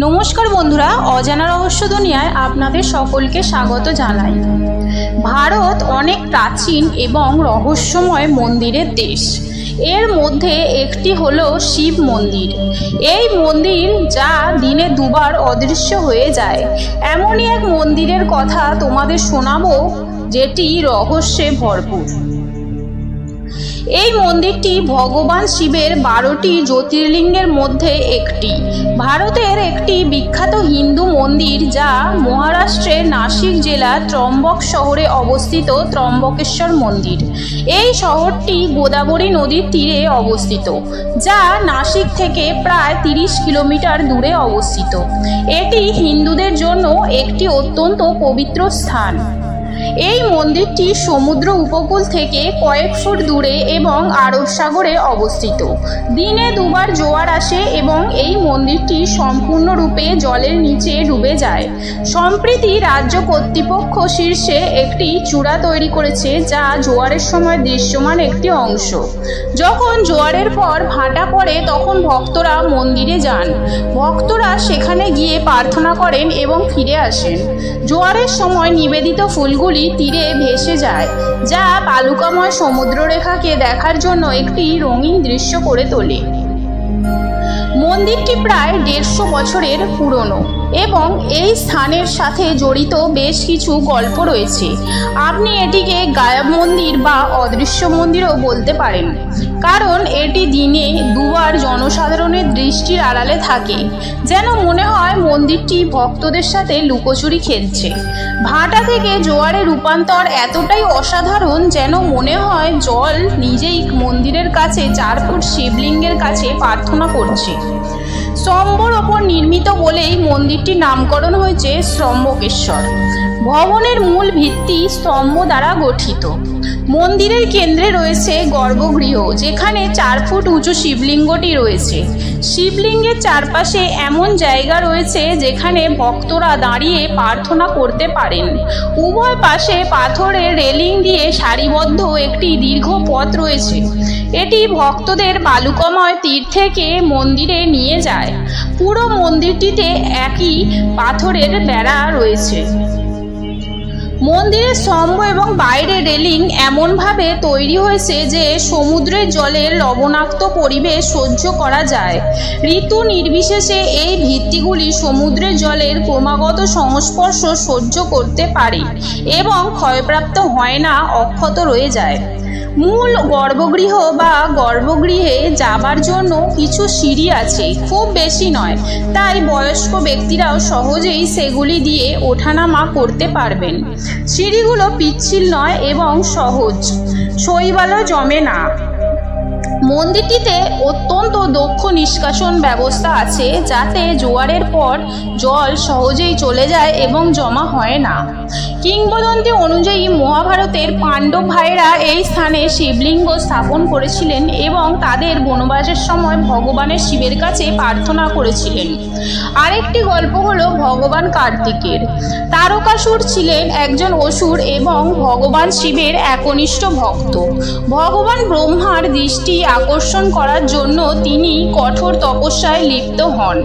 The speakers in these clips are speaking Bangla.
নমস্কার বন্ধুরা, অজানা রহস্য দুনিয়ায় আপনাদের সকলকে স্বাগত জানাই। ভারত অনেক প্রাচীন এবং রহস্যময় মন্দিরের দেশ। এর মধ্যে একটি হলো শিব মন্দির। এই মন্দির যা দিনে দুবার অদৃশ্য হয়ে যায়। এমনই এক মন্দিরের কথা তোমাদের শোনাবো যেটি রহস্যে ভরপুর। এই মন্দিরটি ভগবান শিবের 12টি জ্যোতির্লিঙ্গের মধ্যে একটি। ভারতের একটি বিখ্যাত হিন্দু মন্দির যা মহারাষ্ট্রের নাসিক জেলার ত্রম্বক শহরে অবস্থিত ত্রম্বকেশ্বর মন্দির। এই শহরটি গোদাবরী নদীর তীরে অবস্থিত, যা নাসিক থেকে প্রায় 30 কিলোমিটার দূরে অবস্থিত। এটি হিন্দুদের জন্য একটি অত্যন্ত পবিত্র স্থান। এই মন্দিরটি সমুদ্র উপকূল থেকে কয়েক ফুট দূরে এবং আরব সাগরে অবস্থিত। দিনে দুবার জোয়ার আসে এবং এই মন্দিরটি সম্পূর্ণরূপে জলের নিচে ডুবে যায়। সম্প্রতি রাজ্য কর্তৃপক্ষ শীর্ষে একটি চূড়া তৈরি করেছে, যা জোয়ারের সময় দৃশ্যমান একটি অংশ। যখন জোয়ারের পর ভাটা পড়ে তখন ভক্তরা মন্দিরে যান। ভক্তরা সেখানে গিয়ে প্রার্থনা করেন এবং ফিরে আসেন। জোয়ারের সময় নিবেদিত ফুলগুলি তীরে ভেসে যায়, যা বালুকাময় সমুদ্ররেখাকে দেখার জন্য একটি রঙিন দৃশ্য করে তোলে। মন্দিরটি প্রায় 150 বছরের পুরনো এবং এই স্থানের সাথে জড়িত বেশ কিছু গল্প রয়েছে। আপনি এটিকে গায়েব মন্দির বা অদৃশ্য মন্দিরও বলতে পারেন, কারণ এটি দিনে দুবার জনসাধারণের দৃষ্টির আড়ালে থাকে। যেন মনে হয় মন্দিরটি ভক্তদের সাথে লুকোচুরি খেলছে। ভাটা থেকে জোয়ারে রূপান্তর এতটাই অসাধারণ যেন মনে হয় জল নিজেই মন্দিরের কাছে 4 ফুট শিবলিঙ্গের কাছে প্রার্থনা করছে। স্তম্ভর ওপর নির্মিত বলেই মন্দিরটির নামকরণ হয়েছে ত্রম্বকেশ্বর। ভবনের মূল ভিত্তি স্তম্ভ দ্বারা গঠিত। মন্দিরের কেন্দ্রে রয়েছে গর্ভগৃহ, যেখানে 4 ফুট উঁচু শিবলিঙ্গটি রয়েছে। শিবলিঙ্গের চারপাশে এমন জায়গা রয়েছে যেখানে ভক্তরা দাঁড়িয়ে প্রার্থনা করতে পারেন। উভয় পাশে পাথরের রেলিং দিয়ে সারিবদ্ধ একটি দীর্ঘ পথ রয়েছে। এটি ভক্তদের বালুকাময় তীর থেকে মন্দিরে নিয়ে যায়। পুরো মন্দিরটিতে একই পাথরের বেড়া রয়েছে। মন্দিরের স্তম্ভ এবং বাইরের রেলিং এমনভাবে তৈরি হয়েছে যে সমুদ্রের জলের লবণাক্ত পরিবেশ সহ্য করা যায়। ঋতু নির্বিশেষে এই ভিত্তিগুলি সমুদ্রের জলের ক্রমাগত সংস্পর্শ সহ্য করতে পারে এবং ক্ষয়প্রাপ্ত হয় না, অক্ষত রয়ে যায়। মূল গর্ভগৃহ বা গর্ভগৃহে যাবার জন্য কিছু সিঁড়ি আছে, খুব বেশি নয়, তাই বয়স্ক ব্যক্তিরাও সহজেই সেগুলি দিয়ে ওঠানামা করতে পারবেন। সিঁড়িগুলো পিচ্ছিল নয় এবং সহজ, শৈবালও জমে না। মন্দিরটিতে অত্যন্ত দক্ষ নিষ্কাশন ব্যবস্থা আছে, যাতে জোয়ারের পর জল সহজেই চলে যায় এবং জমা হয় না। কিংবদন্তি অনুযায়ী মহাভারতের পাণ্ডব ভাইরা এই স্থানে শিবলিঙ্গ স্থাপন করেছিলেন এবং তাদের বনবাসের সময় ভগবানের শিবের কাছে প্রার্থনা করেছিলেন। আরেকটি গল্প হলো ভগবান কার্তিকের। তারকাসুর ছিলেন একজন অসুর এবং ভগবান শিবের একনিষ্ঠ ভক্ত। ভগবান ব্রহ্মার দৃষ্টি আকর্ষণ করার জন্য তিনি কঠোর তপস্যায় লিপ্ত হন।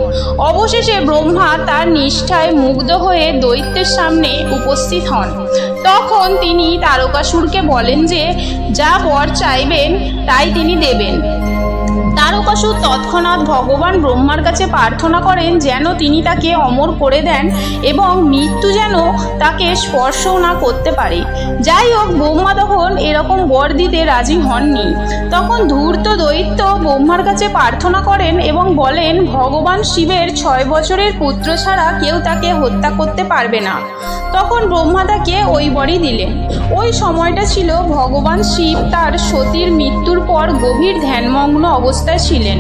অবশেষে ব্রহ্মা তার নিষ্ঠায় মুগ্ধ হয়ে দৈত্যের সামনে উপস্থিত হন। তখন তিনি তারকাসুরকে বলেন যে যা বর চাইবেন তাই তিনি দেবেন। তারকাসুর তৎক্ষণাৎ ভগবান ব্রহ্মার কাছে প্রার্থনা করেন যেন তিনি তাকে অমর করে দেন এবং মৃত্যু যেন তাকে স্পর্শও না করতে পারে। যাই হোক, ব্রহ্মা তখন এরকম বর দিতে রাজি হননি। তখন ধূর্ত দৈত্য ব্রহ্মার কাছে প্রার্থনা করেন এবং বলেন ভগবান শিবের 6 বছরের পুত্র ছাড়া কেউ তাকে হত্যা করতে পারবে না। তখন ব্রহ্মা তাকে ওই বরই দিলেন। ওই সময়টা ছিল ভগবান শিব তার সতীর মৃত্যুর পর গভীর ধ্যানমগ্ন অবস্থায় ছিলেন।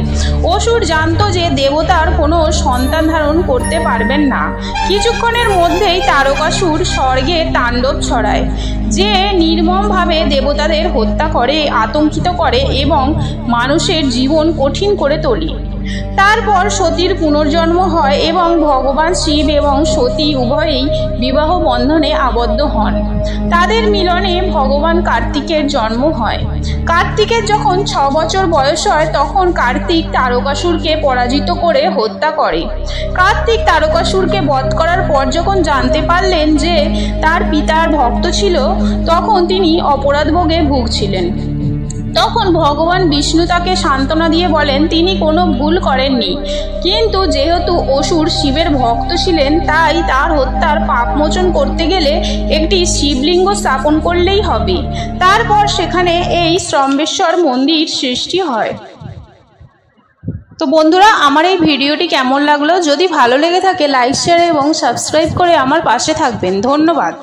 অসুর জানত যে দেবতার কোনো সন্তান ধারণ করতে পারবেন না। কিছুক্ষণের মধ্যেই তারকাসুর স্বর্গে তাণ্ডব ছড়ায়, যে নির্মমভাবে দেবতাদের হত্যা করে, আতঙ্কিত করে এবং মানুষের জীবন কঠিন করে তোলে। তারপর সতীর পুনর্জন্ম হয় এবং ভগবান শিব এবং সতী উভয়েই বিবাহ বন্ধনে আবদ্ধ হন। তাদের মিলনে ভগবান কার্তিকের জন্ম হয়। কার্তিকের যখন 6 বছর বয়স হয় তখন কার্তিক তারকাসুরকে পরাজিত করে হত্যা করে। কার্তিক তারকাসুরকে বধ করার পর যখন জানতে পারলেন যে তার পিতার ভক্ত ছিল, তখন তিনি অপরাধভোগে ভুগছিলেন। তখন ভগবান বিষ্ণু তাকে সান্ত্বনা দিয়ে বলেন তিনি কোনো ভুল করেননি, কিন্তু যেহেতু অসুর শিবের ভক্ত ছিলেন তাই তার হত্যার পাপমোচন করতে গেলে একটি শিবলিঙ্গ স্থাপন করলেই হবে। তারপর সেখানে এই স্তম্ভেশ্বর মন্দির সৃষ্টি হয়। তো বন্ধুরা, আমার এই ভিডিওটি কেমন লাগলো? যদি ভালো লেগে থাকে লাইক, শেয়ার এবং সাবস্ক্রাইব করে আমার পাশে থাকবেন। ধন্যবাদ।